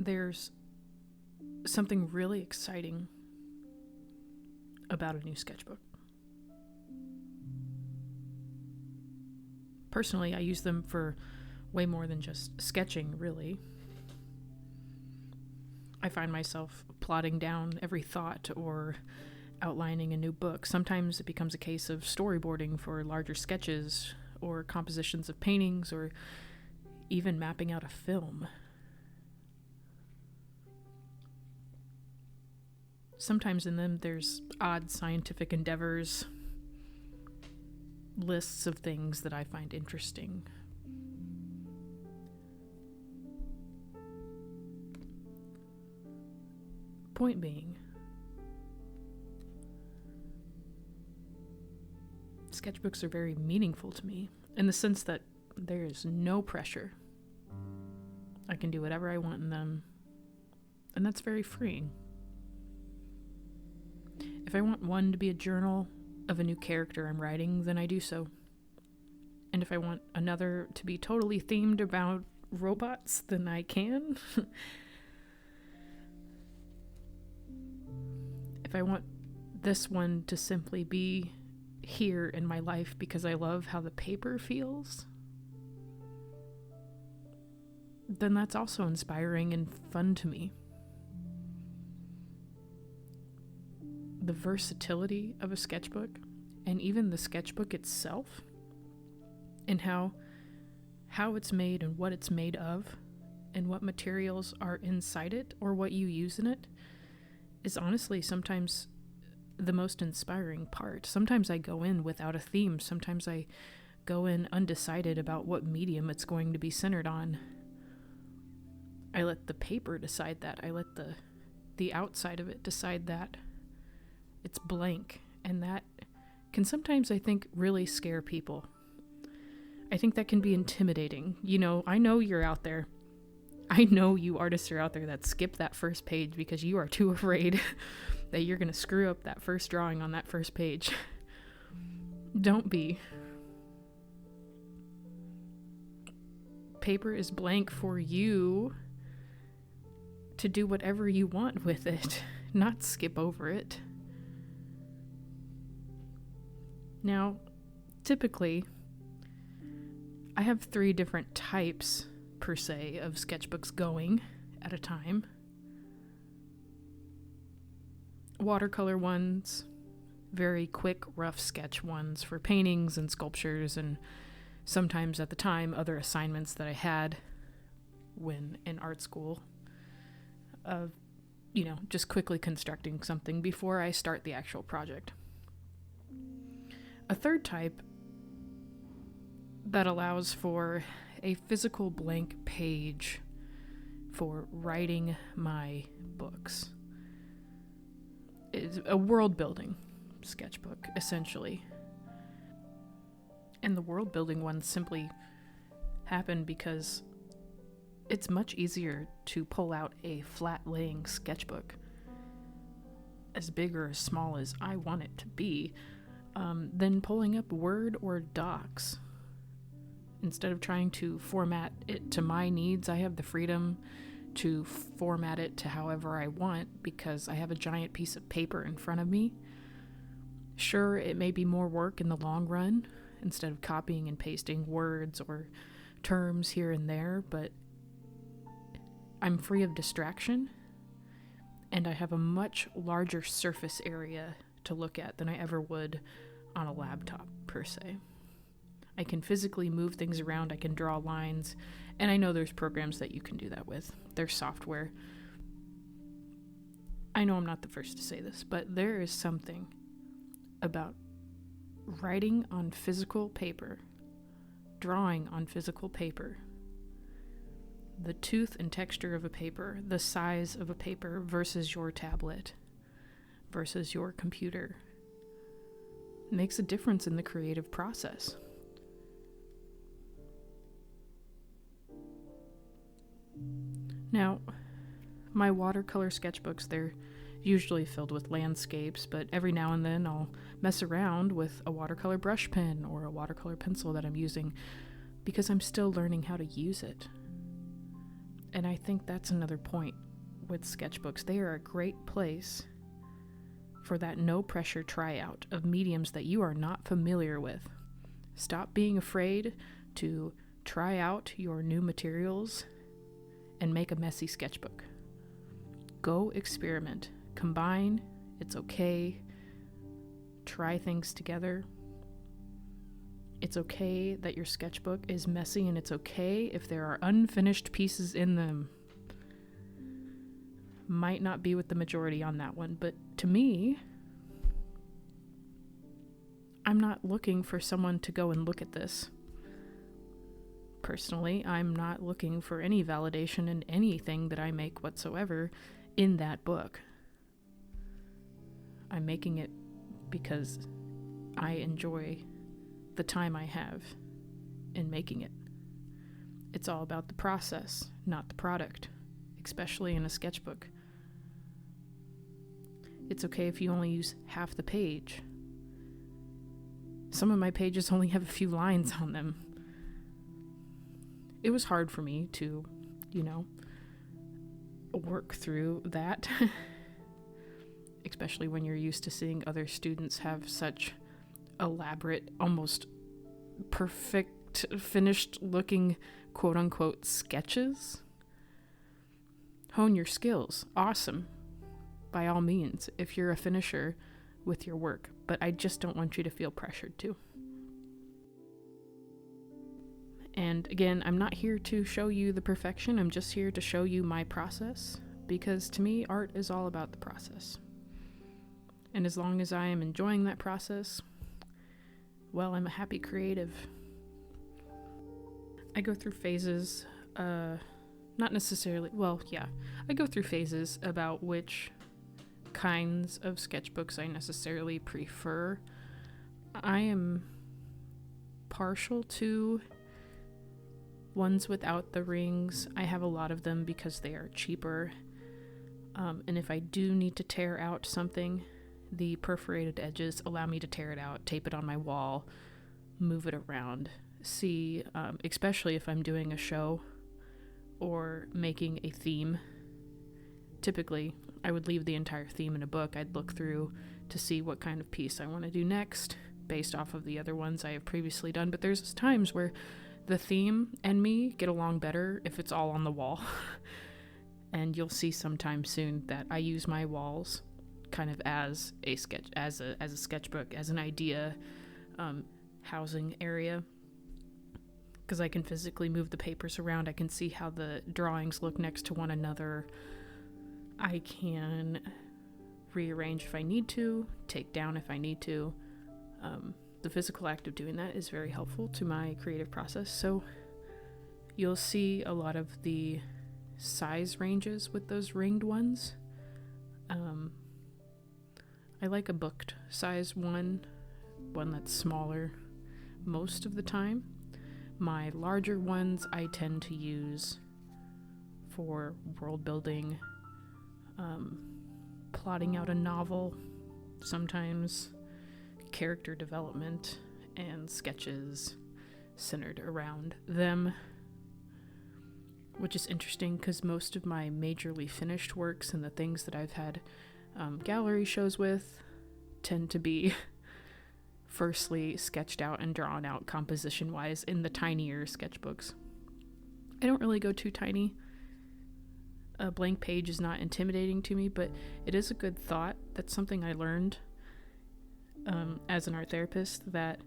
there's something really exciting about a new sketchbook. Personally, I use them for way more than just sketching, really. I find myself plotting down every thought or outlining a new book. Sometimes it becomes a case of storyboarding for larger sketches or compositions of paintings or even mapping out a film. Sometimes in them there's odd scientific endeavors, lists of things that I find interesting. Point being, sketchbooks are very meaningful to me in the sense that there is no pressure. I can do whatever I want in them, and that's very freeing. If I want one to be a journal of a new character I'm writing, then I do so. And if I want another to be totally themed about robots, then I can. If I want this one to simply be here in my life because I love how the paper feels, then that's also inspiring and fun to me. The versatility of a sketchbook, and even the sketchbook itself, and how it's made and what it's made of, and what materials are inside it or what you use in it, is honestly sometimes the most inspiring part. Sometimes I go in without a theme. Sometimes I go in undecided about what medium it's going to be centered on. I let the paper decide that. I let the outside of it decide that. It's blank, and that can sometimes, I think, really scare people. I think that can be intimidating. I know you're out there. I know you artists are out there that skip that first page because you are too afraid that you're going to screw up that first drawing on that first page. Don't be. Paper is blank for you to do whatever you want with it, not skip over it. Now, typically, I have 3 different types, per se, of sketchbooks going at a time. Watercolor ones, very quick, rough sketch ones for paintings and sculptures, and sometimes at the time, other assignments that I had when in art school of, just quickly constructing something before I start the actual project. A third type that allows for a physical blank page for writing my books is a world-building sketchbook, essentially. And the world-building ones simply happen because it's much easier to pull out a flat-laying sketchbook, as big or as small as I want it to be, than pulling up Word or Docs. Instead of trying to format it to my needs, I have the freedom to format it to however I want because I have a giant piece of paper in front of me. Sure, it may be more work in the long run instead of copying and pasting words or terms here and there, but I'm free of distraction and I have a much larger surface area to look at than I ever would on a laptop, per se. I can physically move things around, I can draw lines, and I know there's programs that you can do that with. There's software. I know I'm not the first to say this, but there is something about writing on physical paper, drawing on physical paper, the tooth and texture of a paper, the size of a paper versus your tablet, versus your computer, makes a difference in the creative process. Now, my watercolor sketchbooks, they're usually filled with landscapes, but every now and then I'll mess around with a watercolor brush pen or a watercolor pencil that I'm using because I'm still learning how to use it. And I think that's another point with sketchbooks. They are a great place for that no pressure tryout of mediums that you are not familiar with. Stop being afraid to try out your new materials and make a messy sketchbook. Go experiment. Combine. It's okay. Try things together. It's okay that your sketchbook is messy, and it's okay if there are unfinished pieces in them. Might not be with the majority on that one, but to me, I'm not looking for someone to go and look at this. Personally, I'm not looking for any validation in anything that I make whatsoever in that book. I'm making it because I enjoy the time I have in making it. It's all about the process, not the product, especially in a sketchbook. It's okay if you only use half the page. Some of my pages only have a few lines on them. It was hard for me to, work through that, especially when you're used to seeing other students have such elaborate, almost perfect, finished looking, quote unquote, sketches. Hone your skills. Awesome. By all means, if you're a finisher with your work, but I just don't want you to feel pressured to. And again, I'm not here to show you the perfection. I'm just here to show you my process, because to me, art is all about the process. And as long as I am enjoying that process, well, I'm a happy creative. I go through phases, not necessarily, I go through phases about which kinds of sketchbooks I necessarily prefer. I am partial to ones without the rings. I have a lot of them because they are cheaper. And if I do need to tear out something, the perforated edges allow me to tear it out, tape it on my wall, move it around. See, especially if I'm doing a show or making a theme. Typically, I would leave the entire theme in a book. I'd look through to see what kind of piece I want to do next based off of the other ones I have previously done. But there's times where the theme and me get along better if it's all on the wall. And you'll see sometime soon that I use my walls kind of as a sketchbook, as an idea housing area, because I can physically move the papers around. I can see how the drawings look next to one another. I can rearrange if I need to, take down if I need to. The physical act of doing that is very helpful to my creative process. So you'll see a lot of the size ranges with those ringed ones. I like a booked size one that's smaller most of the time. My larger ones I tend to use for world building, plotting out a novel, sometimes character development, and sketches centered around them, which is interesting because most of my majorly finished works and the things that I've had gallery shows with tend to be firstly sketched out and drawn out composition wise in the tinier sketchbooks. I don't really go too tiny. A blank page is not intimidating to me, but it is a good thought. That's something I learned as an art therapist, that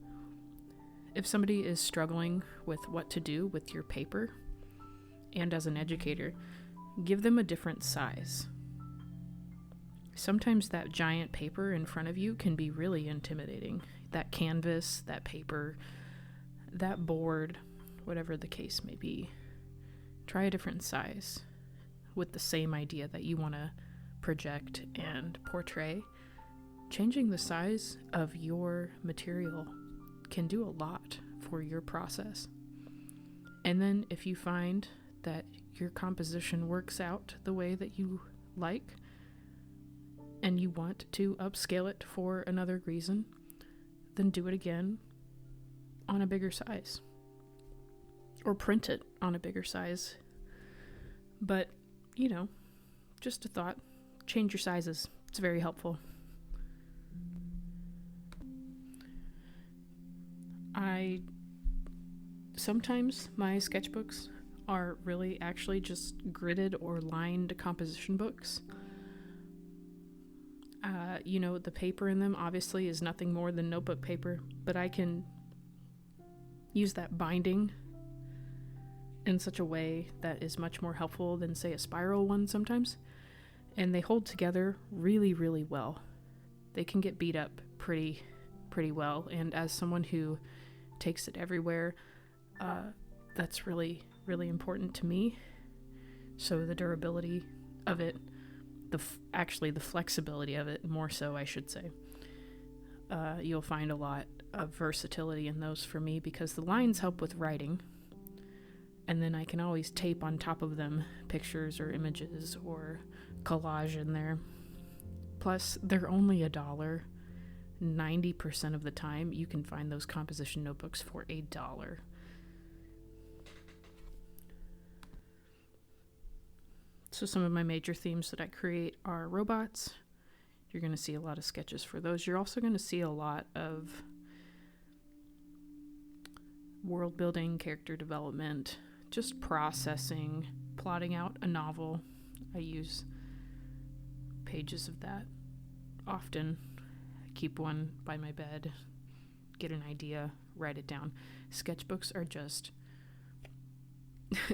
if somebody is struggling with what to do with your paper, and as an educator, give them a different size. Sometimes that giant paper in front of you can be really intimidating. That canvas, that paper, that board, whatever the case may be. Try a different size with the same idea that you want to project and portray. Changing the size of your material can do a lot for your process. And then if you find that your composition works out the way that you like, and you want to upscale it for another reason, then do it again on a bigger size. Or print it on a bigger size. But, you know, just a thought. Change your sizes. It's very helpful. Sometimes my sketchbooks are really actually just gridded or lined composition books. The paper in them obviously is nothing more than notebook paper, but I can use that binding in such a way that is much more helpful than, say, a spiral one sometimes. And they hold together really, really well. They can get beat up pretty well. And as someone who takes it everywhere, that's really, really important to me. So the durability of it, the flexibility of it, more so, I should say. You'll find a lot of versatility in those for me because the lines help with writing. And then I can always tape on top of them pictures or images or collage in there. Plus, they're only $1. 90% of the time, you can find those composition notebooks for $1. So some of my major themes that I create are robots. You're going to see a lot of sketches for those. You're also going to see a lot of world building, character development, just processing, plotting out a novel. I use pages of that often. I keep one by my bed, get an idea, write it down. Sketchbooks are just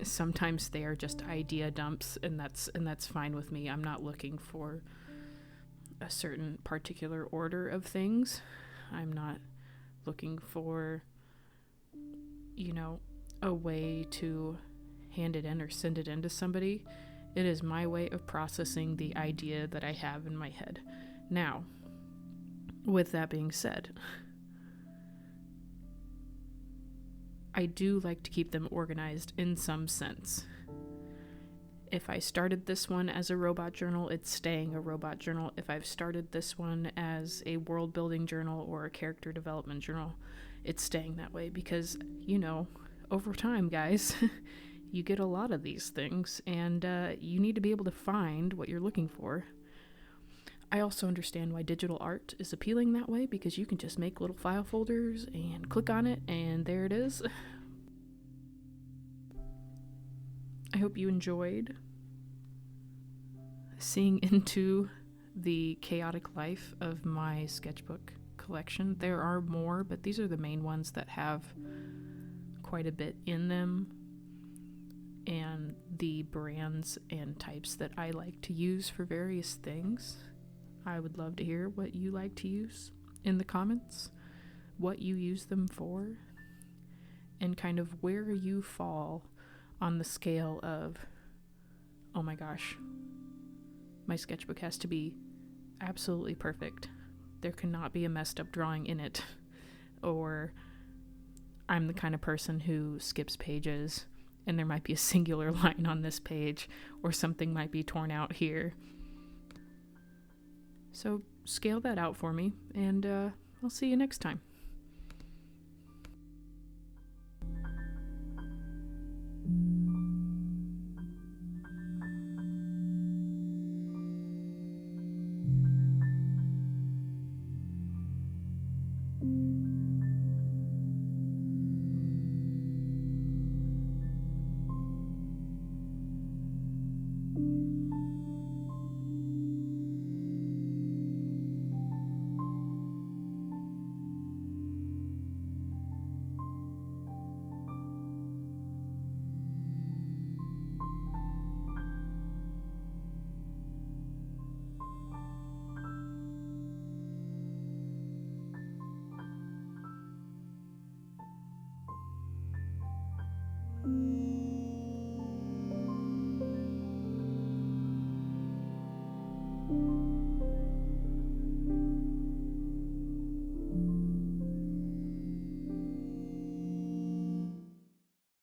sometimes they are just idea dumps, and that's fine with me. I'm not looking for a certain particular order of things. I'm not looking for, a way to hand it in or send it in to somebody. It is my way of processing the idea that I have in my head. Now, with that being said, I do like to keep them organized in some sense. If I started this one as a robot journal, it's staying a robot journal. If I've started this one as a world building journal or a character development journal, it's staying that way because, over time, guys, you get a lot of these things, and you need to be able to find what you're looking for. I also understand why digital art is appealing that way, because you can just make little file folders and click on it, and there it is. I hope you enjoyed seeing into the chaotic life of my sketchbook collection. There are more, but these are the main ones that have quite a bit in them, and the brands and types that I like to use for various things. I would love to hear what you like to use in the comments, what you use them for, and kind of where you fall on the scale of, oh my gosh, my sketchbook has to be absolutely perfect. There cannot be a messed up drawing in it. Or I'm the kind of person who skips pages and there might be a singular line on this page, or something might be torn out here. So scale that out for me, and I'll see you next time.